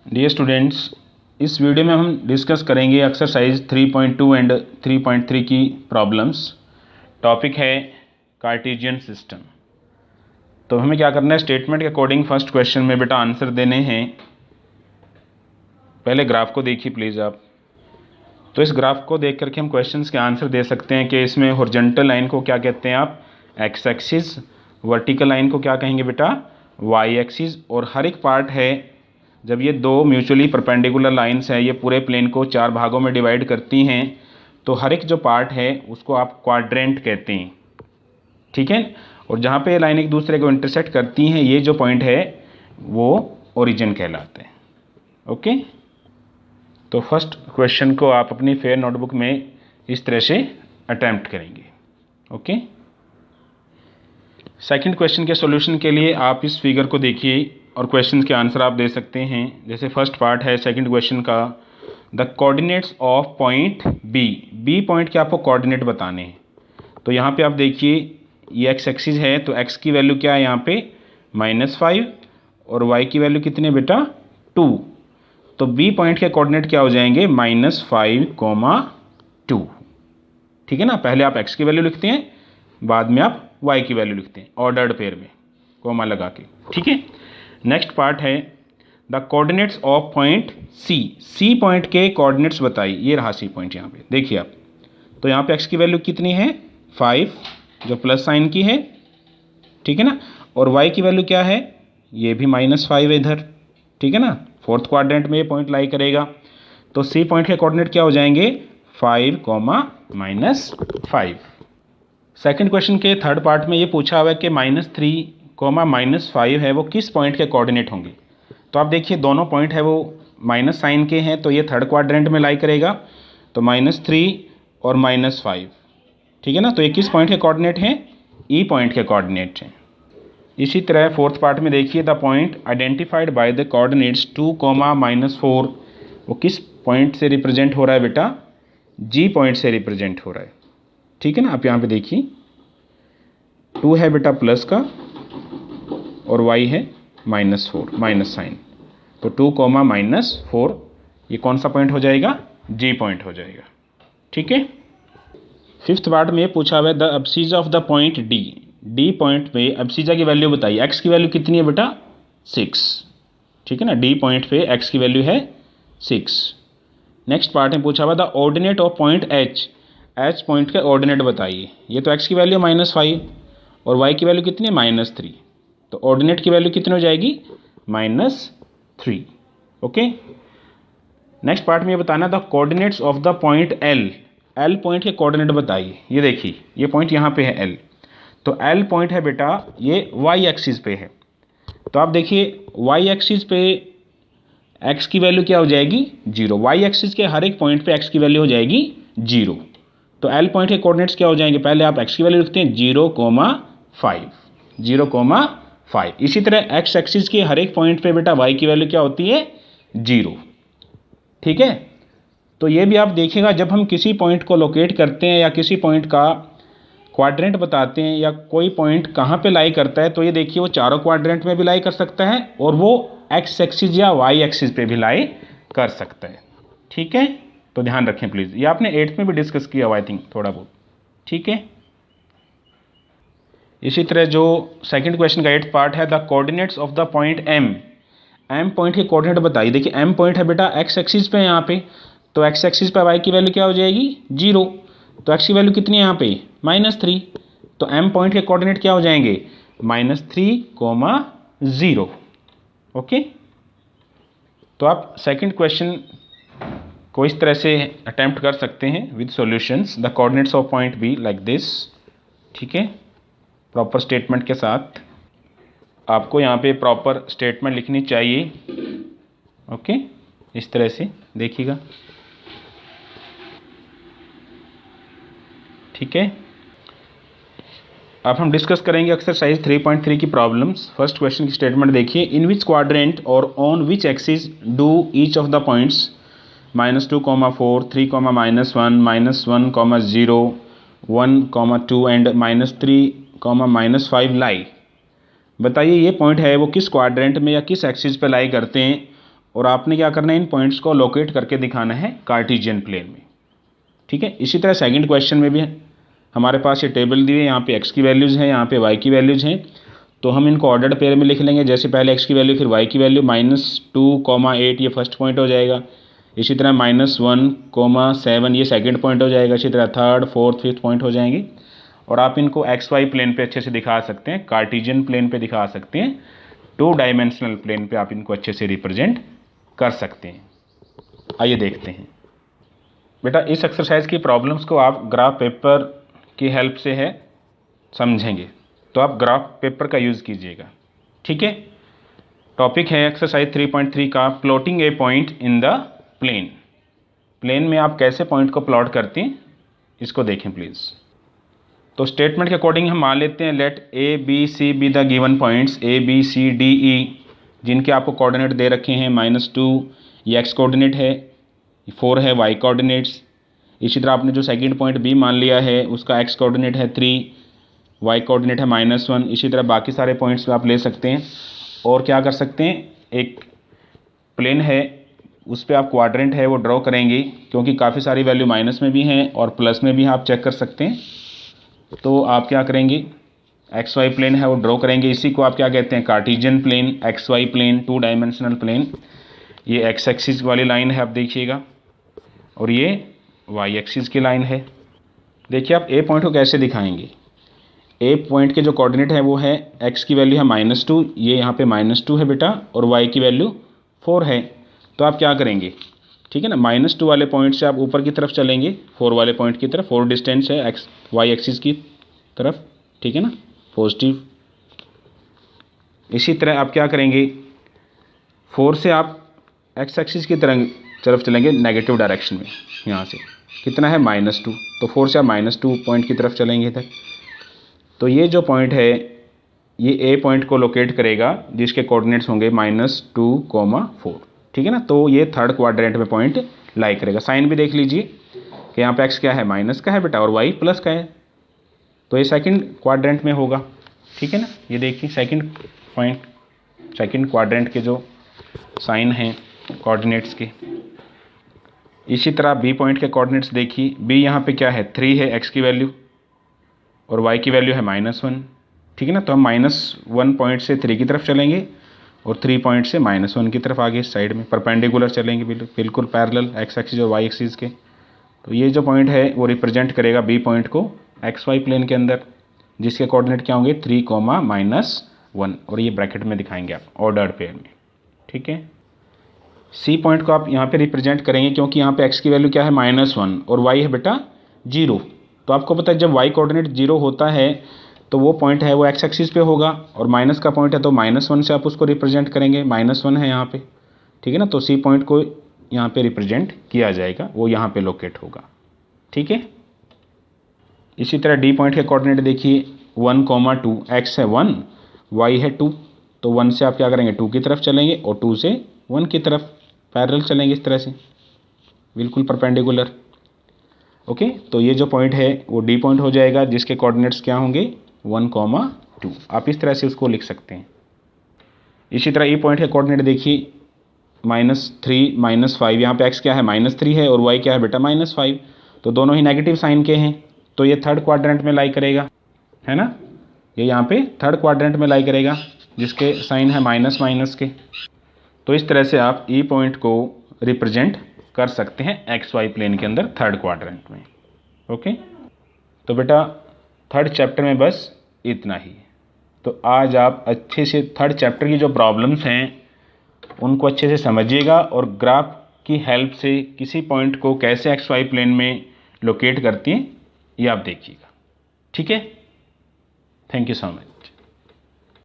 Dear students, इस video में हम डिस्कस करेंगे एक्सरसाइज 3.2 एंड 3.3 की प्रॉब्लम्स। टॉपिक है कार्टेशियन सिस्टम। तो हमें क्या करना है, स्टेटमेंट के अकॉर्डिंग फर्स्ट क्वेश्चन में बेटा आंसर देने हैं। पहले ग्राफ को देखिए प्लीज़ आप। तो इस ग्राफ को देख करके हम क्वेश्चंस के आंसर दे सकते हैं कि इसमें हॉरिजॉन्टल लाइन को क्या कहते हैं आप, एक्स एक्सिस। वर्टिकल लाइन को क्या कहेंगे बेटा, वाई एक्सिस। और हर एक पार्ट है, जब ये दो म्यूचुअली परपेंडिकुलर लाइंस हैं, ये पूरे प्लेन को चार भागों में डिवाइड करती हैं, तो हर एक जो पार्ट है उसको आप क्वाड्रेंट कहते हैं, ठीक है। और जहाँ पे ये लाइन एक दूसरे को इंटरसेक्ट करती हैं, ये जो पॉइंट है वो ओरिजिन कहलाते हैं। ओके, तो फर्स्ट क्वेश्चन को आप अपनी फेयर नोटबुक में इस तरह से अटैम्प्ट करेंगे। ओके, सेकंड क्वेश्चन के सॉल्यूशन के लिए आप इस फिगर को देखिए और क्वेश्चन के आंसर आप दे सकते हैं। जैसे फर्स्ट पार्ट है सेकंड क्वेश्चन का, the coordinates of point B. B point के आपको कोऑर्डिनेट बताने हैं। तो यहाँ पे आप देखिए ये एक्स एक्सिस है, तो एक्स की वैल्यू क्या है यहाँ पे -5 और वाई की वैल्यू कितनी है बेटा 2। तो बी पॉइंट के कोऑर्डिनेट क्या हो जाएंगे -5, 2। ठीक है ना, पहले आप एक्स की वैल्यू लिखते हैं, बाद में आप वाई की वैल्यू लिखते हैं ऑर्डर्ड पेयर में कोमा लगा के। ठीक है, नेक्स्ट पार्ट है the coordinates of point C. C point के कोऑर्डिनेट्स बताइए। ये रहा सी पॉइंट, यहाँ पे देखिए आप। तो यहाँ पे एक्स की वैल्यू कितनी है 5, जो प्लस साइन की है, ठीक है ना। और वाई की वैल्यू क्या है, ये भी -5 है इधर, ठीक है ना। फोर्थ क्वाड्रेंट में ये पॉइंट लाई करेगा। तो सी पॉइंट के कोऑर्डिनेट क्या हो जाएंगे 5, -5। सेकंड क्वेश्चन के थर्ड पार्ट में ये पूछा हुआ है कि -3, -5 है वो किस पॉइंट के कोऑर्डिनेट होंगे। तो आप देखिए दोनों पॉइंट है वो माइनस साइन के हैं, तो ये थर्ड क्वाड्रेंट में लाई करेगा। तो -3 और -5, ठीक है ना। तो ये किस पॉइंट के कोऑर्डिनेट हैं, ई पॉइंट के कोऑर्डिनेट हैं। इसी तरह फोर्थ पार्ट में देखिए the point identified by the coordinates 2, -4, वो किस पॉइंट से रिप्रेजेंट हो रहा है बेटा, जी पॉइंट से रिप्रेजेंट हो रहा है, ठीक है ना। आप यहाँ पे देखिए 2 है बेटा प्लस का और y है -4, माइनस साइन। तो 2, -4 ये कौन सा पॉइंट हो जाएगा, जी पॉइंट हो जाएगा, ठीक है। फिफ्थ पार्ट में पूछा हुआ है the abscissa of the point D. D point पे अब्सीजा की वैल्यू बताइए। एक्स की वैल्यू कितनी है बेटा 6, ठीक है ना। डी पॉइंट पे एक्स की वैल्यू है 6। नेक्स्ट पार्ट में पूछा हुआ the ordinate of point H. H point का ऑर्डिनेट बताइए। ये तो एक्स की वैल्यू -5 और वाई की वैल्यू कितनी है -3, तो ऑर्डिनेट की वैल्यू कितनी हो जाएगी -3। ओके, नेक्स्ट पार्ट में ये बताना the coordinates of the point L. L point के कोऑर्डिनेट बताइए। ये देखिए ये पॉइंट यहाँ पे है एल, तो एल पॉइंट है बेटा ये वाई एक्सिस पे है। तो आप देखिए वाई एक्सिस पे एक्स की वैल्यू क्या हो जाएगी 0। वाई एक्सिस के हर एक पॉइंट पे एक्स की वैल्यू हो जाएगी 0। तो एल पॉइंट के कोऑर्डिनेट्स क्या हो जाएंगे, पहले आप एक्स की वैल्यू लिखते हैं 0,5, 0,5। इसी तरह एक्स एक्सिस के हर एक पॉइंट पे बेटा वाई की वैल्यू क्या होती है 0, ठीक है। तो ये भी आप देखिएगा, जब हम किसी पॉइंट को लोकेट करते हैं या किसी पॉइंट का क्वाड्रेंट बताते हैं या कोई पॉइंट कहाँ पे लाई करता है, तो ये देखिए वो चारों क्वाड्रेंट में भी लाई कर सकता है और वो एक्स एक्सिस या वाई एक्सिस पे भी लाई कर सकता है, ठीक है। तो ध्यान रखें प्लीज़, ये आपने 8th में भी डिस्कस किया हुआ आई थिंक थोड़ा बहुत, ठीक है। इसी तरह जो सेकंड क्वेश्चन का 8th पार्ट है the coordinates of the point M. M point के कोऑर्डिनेट बताइए। देखिए एम पॉइंट है बेटा एक्स एक्सिस पे यहाँ पे, तो एक्स एक्सिस पे वाई की वैल्यू क्या हो जाएगी 0। तो एक्स की वैल्यू कितनी है यहाँ पे -3, तो एम पॉइंट के कोऑर्डिनेट क्या हो जाएंगे -3, 0। ओके, तो आप सेकंड क्वेश्चन को इस तरह से अटेम्प्ट कर सकते हैं with solutions. The coordinates of point be like this, ठीक है, प्रॉपर स्टेटमेंट के साथ। आपको यहाँ पे प्रॉपर स्टेटमेंट लिखनी चाहिए। ओके, इस तरह से देखिएगा, ठीक है। अब हम डिस्कस करेंगे एक्सरसाइज 3.3 की प्रॉब्लम्स। फर्स्ट क्वेश्चन की स्टेटमेंट देखिए, इन विच क्वाड्रेंट और on which axis do each of the points -2, 4, 3, -1, -1, 0, 1, 2 and -3, -5 लाई। बताइए ये पॉइंट है वो किस क्वाड्रेंट में या किस एक्सिस पे लाई करते हैं और आपने क्या करना है, इन पॉइंट्स को लोकेट करके दिखाना है कार्टेशियन प्लेन में। ठीक है, इसी तरह सेकंड क्वेश्चन में भी हमारे पास ये टेबल दी है, यहाँ पे x की वैल्यूज़ हैं, यहाँ पे y की वैल्यूज़ हैं, तो हम इनको ऑर्डर्ड पेयर में लिख लेंगे। जैसे पहले x की वैल्यू फिर y की वैल्यू, -2, 8 ये फर्स्ट पॉइंट हो जाएगा। इसी तरह -1, 7 ये सेकंड पॉइंट हो जाएगा। इसी तरह थर्ड, फोर्थ, फिफ्थ पॉइंट हो जाएंगे। और आप इनको XY प्लेन पे अच्छे से दिखा सकते हैं, कार्टेशियन प्लेन पे दिखा सकते हैं, 2 डायमेंशनल प्लेन पे आप इनको अच्छे से रिप्रेजेंट कर सकते हैं। आइए देखते हैं बेटा, इस एक्सरसाइज की प्रॉब्लम्स को आप ग्राफ पेपर की हेल्प से है समझेंगे, तो आप ग्राफ पेपर का यूज़ कीजिएगा। ठीक है, टॉपिक है एक्सरसाइज 3.3 का plotting a point in the plane. Plane में आप कैसे पॉइंट को प्लॉट करते हैं इसको देखें प्लीज़। तो स्टेटमेंट के अकॉर्डिंग हम मान लेते हैं let A B C be the given points A B C D E, जिनके आपको कोऑर्डिनेट दे रखे हैं -2 ये x कोऑर्डिनेट है, 4 है y कोऑर्डिनेट्स। इसी तरह आपने जो सेकंड पॉइंट b मान लिया है उसका x कोऑर्डिनेट है 3, y कोऑर्डिनेट है -1। इसी तरह बाकी सारे पॉइंट्स आप ले सकते हैं। और क्या कर सकते हैं, एक प्लेन है उस पर आप क्वाड्रेंट है वो ड्रॉ करेंगे, क्योंकि काफ़ी सारी वैल्यू माइनस में भी हैं और प्लस में भी आप चेक कर सकते हैं। तो आप क्या करेंगे, XY प्लेन है वो ड्रॉ करेंगे। इसी को आप क्या कहते हैं, Cartesian plane, XY plane, 2 dimensional plane. ये x एक्सिस वाली लाइन है आप देखिएगा, और ये y एक्सिस की लाइन है। देखिए आप A पॉइंट को कैसे दिखाएंगे। A पॉइंट के जो कोऑर्डिनेट है वो है x की वैल्यू है -2, ये यहाँ पे -2 है बेटा, और y की वैल्यू 4 है। तो आप क्या करेंगे, ठीक है ना, -2 वाले पॉइंट से आप ऊपर की तरफ चलेंगे, 4 वाले पॉइंट की तरफ, 4 डिस्टेंस है y एक्सिस की तरफ, ठीक है ना, पॉजिटिव। इसी तरह आप क्या करेंगे, 4 से आप x एक्सिस की तरफ चलेंगे नेगेटिव डायरेक्शन में, यहाँ से कितना है -2, तो 4 से आप -2 पॉइंट की तरफ चलेंगे इधर। तो ये जो पॉइंट है ये A पॉइंट को लोकेट करेगा जिसके कोऑर्डिनेट्स होंगे -2, 4, ठीक है ना। तो ये थर्ड क्वाड्रेंट में पॉइंट लाई करेगा। साइन भी देख लीजिए कि यहाँ पे x क्या है, माइनस का है बेटा, और y प्लस का है, तो ये सेकंड क्वाड्रेंट में होगा, ठीक है ना। ये देखिए सेकंड पॉइंट, सेकंड क्वाड्रेंट के जो साइन हैं कोऑर्डिनेट्स के। इसी तरह B पॉइंट के कोऑर्डिनेट्स देखिए, B यहाँ पे क्या है, 3 है x की वैल्यू, और y की वैल्यू है -1, ठीक है ना। तो हम -1 पॉइंट से 3 की तरफ चलेंगे और 3 पॉइंट से -1 की तरफ आगे साइड में परपेंडिकुलर चलेंगे, बिल्कुल पैरेलल x एक्सिस और y एक्सिस के। तो ये जो पॉइंट है वो रिप्रेजेंट करेगा B पॉइंट को XY प्लेन के अंदर, जिसके कोऑर्डिनेट क्या होंगे 3, -1, और ये ब्रैकेट में दिखाएंगे आप ऑर्डर्ड पेयर में, ठीक है। C पॉइंट को आप यहाँ पे रिप्रेजेंट करेंगे क्योंकि यहाँ पे x की वैल्यू क्या है -1 और y है बेटा 0। तो आपको पता है जब y कोऑर्डिनेट 0 होता है तो वो पॉइंट है वो x एक्सिस पे होगा, और माइनस का पॉइंट है तो -1 से आप उसको रिप्रेजेंट करेंगे, -1 है यहाँ पे, ठीक है ना। तो C पॉइंट को यहाँ पे रिप्रेजेंट किया जाएगा, वो यहाँ पे लोकेट होगा, ठीक है। इसी तरह D पॉइंट के कोऑर्डिनेट देखिए 1, 2, x है 1, y है 2, तो 1 से आप क्या करेंगे 2 की तरफ चलेंगे और 2 से 1 की तरफ पैरेलल चलेंगे, इस तरह से बिल्कुल परपेंडिकुलर। ओके, तो ये जो पॉइंट है वो D पॉइंट हो जाएगा जिसके कोऑर्डिनेट्स क्या होंगे 1, 2। आप इस तरह से उसको लिख सकते हैं। इसी तरह E पॉइंट के कोऑर्डिनेट देखिए -3, -5, यहाँ पे x क्या है -3 है और y क्या है बेटा -5, तो दोनों ही नेगेटिव साइन के हैं, तो ये थर्ड क्वाड्रेंट में लाई करेगा, है ना। ये यहाँ पे थर्ड क्वाड्रेंट में लाई करेगा जिसके साइन है माइनस के। तो इस तरह से आप E पॉइंट को रिप्रेजेंट कर सकते हैं XY प्लेन के अंदर थर्ड क्वाड्रेंट में। ओके, तो बेटा थर्ड चैप्टर में बस इतना ही। तो आज आप अच्छे से थर्ड चैप्टर की जो प्रॉब्लम्स हैं उनको अच्छे से समझिएगा, और ग्राफ की हेल्प से किसी पॉइंट को कैसे XY प्लेन में लोकेट करती हैं ये आप देखिएगा, ठीक है। Thank you so much.